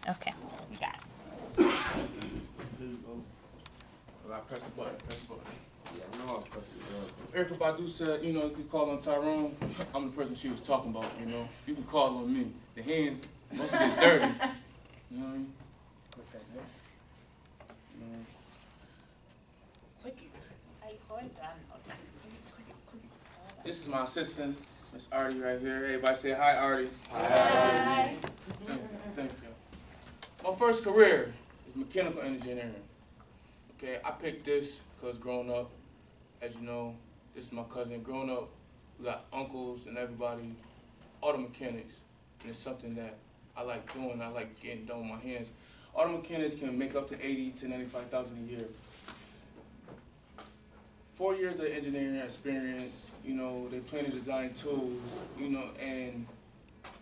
Okay, we got it. Here you go. I press the button, press the button. Yeah, I know I pressed it. Erica Badu said, you know, if you call on Tyrone, I'm the person she was talking about, you know. You can call on me. The hands must get dirty. You know what I mean? Click that next. You know. Click it. Click it. This is my assistant, Miss Artie right here. Everybody say hi, Artie. Hi. Thank you. My first career is mechanical engineering. Okay, I picked this because growing up, as you know, this is my cousin. Growing up, we got uncles and everybody, auto mechanics, and it's something that I like doing. I like getting done with my hands. Auto mechanics can make up to $80,000 to $95,000 a year. 4 years of engineering experience. You know, they plan to design tools. You know, and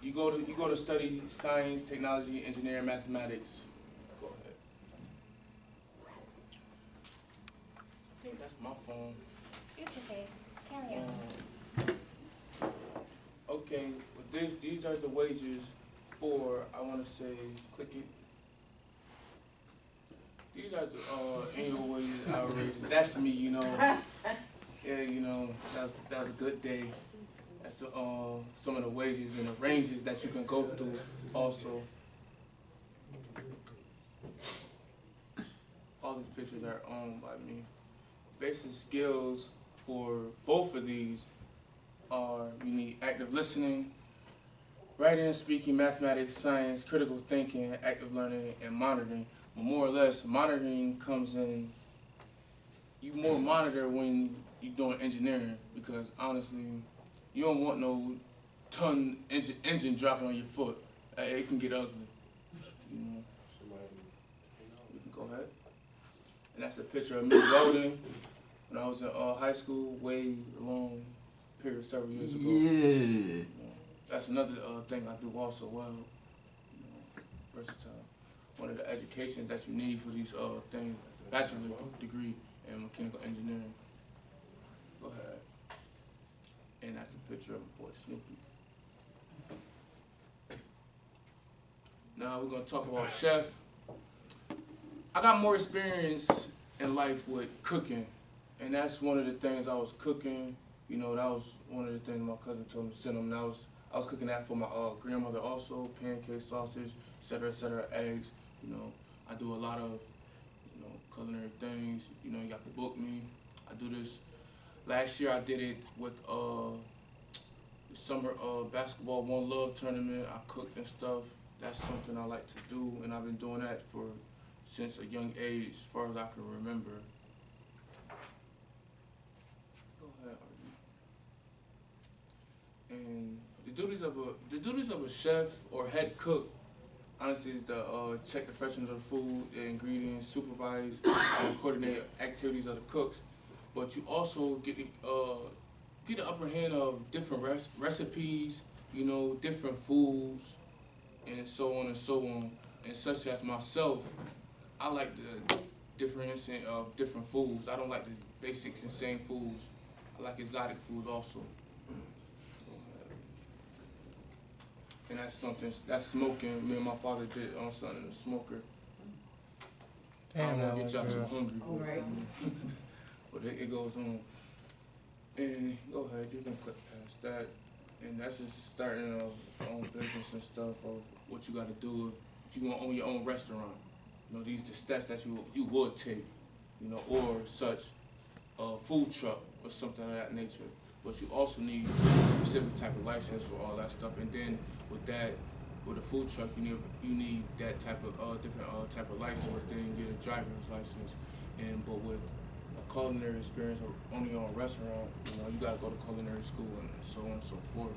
you go to study science, technology, engineering, mathematics. Go ahead. I think that's my phone. It's okay. Carry on. Okay, with this, these are the wages for, I want to say, click it. These are the annual wages, outrageous. That's me, you know. Yeah, you know, that was a good day. That's the, some of the wages and the ranges that you can go through also. All these pictures are owned by me. Basic skills for both of these are you need active listening, writing and speaking, mathematics, science, critical thinking, active learning, and monitoring. But more or less, monitoring comes in, you more monitor when you're doing engineering because honestly, you don't want no ton engine dropping on your foot. It can get ugly. You know. We can go ahead. And that's a picture of me welding when I was in high school, way long period, several years ago. Yeah. You know, that's another thing I do also well. You know, versatile. One of the educations that you need for these things, bachelor degree in mechanical engineering. Go ahead. And that's a picture of my boy Snoopy. Now we're gonna talk about chef. I got more experience in life with cooking, and that's one of the things I was cooking. You know, that was one of the things my cousin told me to send him. And I was cooking that for my grandmother also, pancakes, sausage, etc., eggs. You know, I do a lot of, you know, culinary things. You know, you got to book me. I do this. Last year I did it with the summer basketball One Love tournament. I cooked and stuff. That's something I like to do, and I've been doing that since a young age, as far as I can remember. Go ahead, Artie. And the duties of a chef or head cook, honestly, is to check the freshness of the food, the ingredients, supervise, and coordinate activities of the cooks. But you also get the upper hand of different recipes, you know, different foods, and so on and so on. And such as myself, I like the difference of different foods. I don't like the basics and same foods. I like exotic foods also. And that's something, that's smoking. Me and my father did on something in the smoker. I don't want to get y'all too hungry. All right. But it goes on. And go ahead, you can click past that. And that's just starting of your own business and stuff of what you got to do if you want to own your own restaurant. You know, these are the steps that you would take, you know, or such a food truck or something of that nature. But you also need a specific type of license for all that stuff. And then with that, with a food truck, you need that type of different type of license. Then you get a driver's license. But with a culinary experience or owning your own restaurant, you know, you gotta go to culinary school and so on and so forth.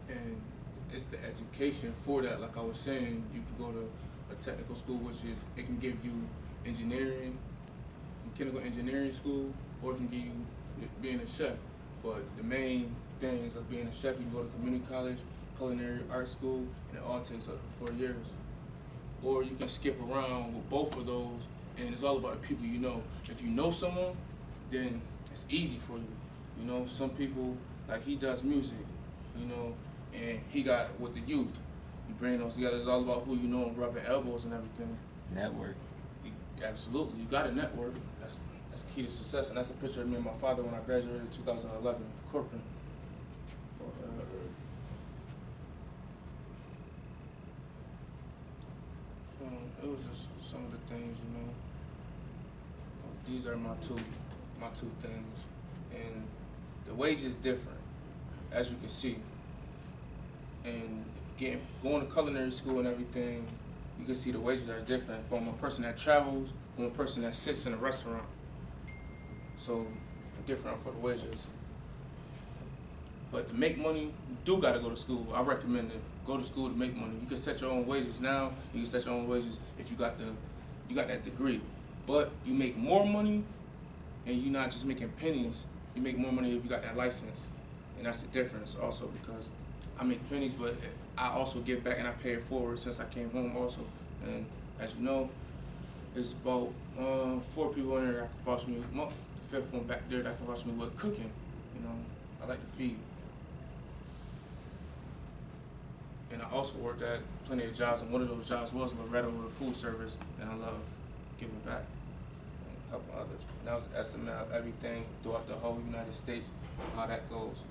And it's the education for that. Like I was saying, you can go to a technical school, which is it can give you engineering, mechanical engineering school, or it can give you being a chef. But the main things of being a chef, you can go to community college, culinary art school, and it all takes up to 4 years. Or you can skip around with both of those, and it's all about the people you know. If you know someone, then it's easy for you. You know, some people, like he does music, you know, and he got with the youth. You bring those together. It's all about who you know and rubbing elbows and everything. Network. Absolutely, you got a network. That's the key to success, and that's a picture of me and my father when I graduated in 2011, corporate. So it was just some of the things, you know. These are my two things, and the wage is different, as you can see. And going to culinary school and everything, you can see the wages are different from a person that travels, from a person that sits in a restaurant. So different for the wages. But to make money, you do gotta go to school. I recommend it. Go to school to make money. You can set your own wages now. You can set your own wages if you got that degree. But you make more money, and you're not just making pennies. You make more money if you got that license, and that's the difference also, because I make pennies, but I also give back and I pay it forward since I came home also. And as you know, it's about 4 people in here that can vouch me. The 5th one back there that can vouch me with cooking. You know, I like to feed. And I also worked at plenty of jobs, and one of those jobs was Loretto with food service, and I love giving back and helping others. And that was the estimate of everything throughout the whole United States, how that goes.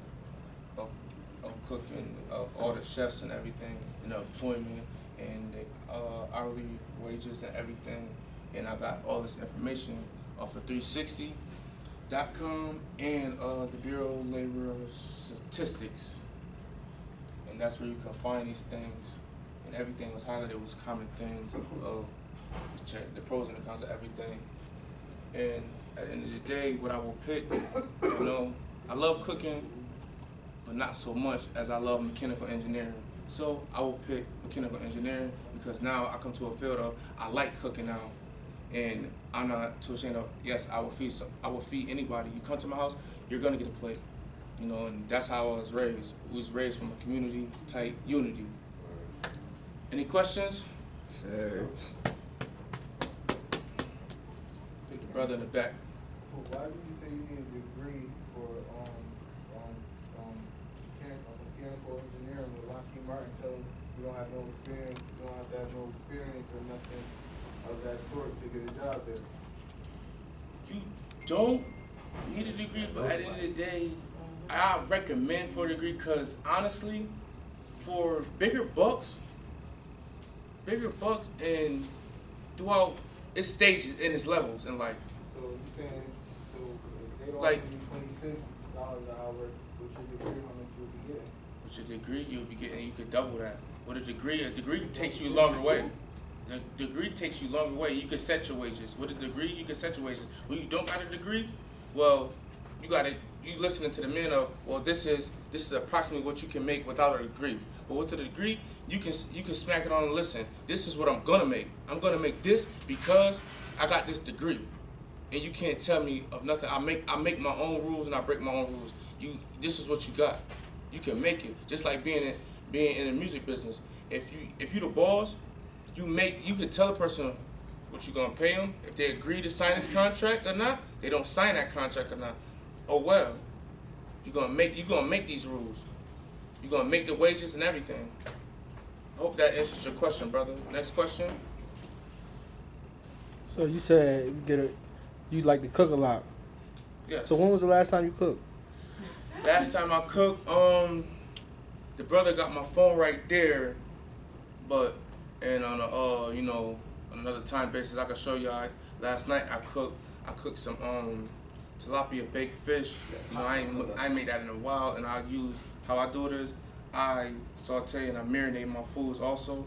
Of cooking, of all the chefs and everything, and the employment, and the hourly wages and everything. And I got all this information off of 360.com and the Bureau of Labor Statistics. And that's where you can find these things. And everything was highlighted, was common things of the pros and the cons of everything. And at the end of the day, what I will pick, you know, I love cooking, but not so much as I love mechanical engineering. So I will pick mechanical engineering because now I come to a field of I like cooking now, and I'm not too ashamed of. Yes, I will feed anybody. You come to my house, you're gonna get a plate, you know, and that's how I was raised. We was raised from a community type unity. Any questions? Sure. Pick the brother in the back. Well, why do you say you need a degree for mechanical engineering with Lockheed Martin telling you don't have no experience, you don't have to have no experience or nothing of that sort to get a job there? You don't need a degree, but at the end of the day, I recommend for a degree because honestly, for bigger bucks, and throughout its stages and its levels in life. So you saying, so if they don't Like, offer you $26 an hour with your degree, how much you'll be getting? with your degree, you'll be getting, you could double that. With a degree takes you a longer way. A degree takes you a longer way. You can set your wages. With a degree, you can set your wages. When you don't got a degree, well, you listening to the men of, well, this is approximately what you can make without a degree. But with a degree, you can smack it on and listen. This is what I'm gonna make. I'm gonna make this because I got this degree, and you can't tell me of nothing. I make my own rules and I break my own rules. This is what you got. You can make it. Just like being in the music business. If you the boss, you can tell a person what you gonna pay them. If they agree to sign this contract or not, they don't sign that contract or not. Oh well, you're gonna make these rules. You're gonna make the wages and everything. I hope that answers your question, brother. Next question. So you said you like to cook a lot. Yes. So when was the last time you cooked? Last time I cooked, the brother got my phone right there, but and on on another time basis I can show y'all. Last night I cooked some tilapia baked fish. You know, I ain't made that in a while, and how I do it is I saute and I marinate my foods also.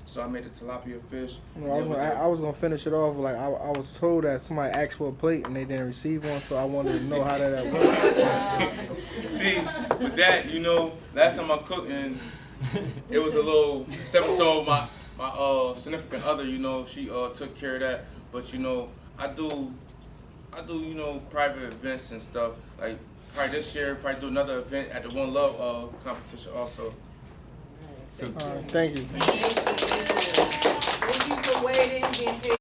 So I made the tilapia fish. I was gonna finish it off like I was told that somebody asked for a plate and they didn't receive one, so I wanted to know how that worked. See, with that, last time I cooked, and it was a little stepping stone. My significant other, she took care of that. But I do private events and stuff. Like probably this year, probably do another event at the One Love competition also. Thank you. Thank you for waiting.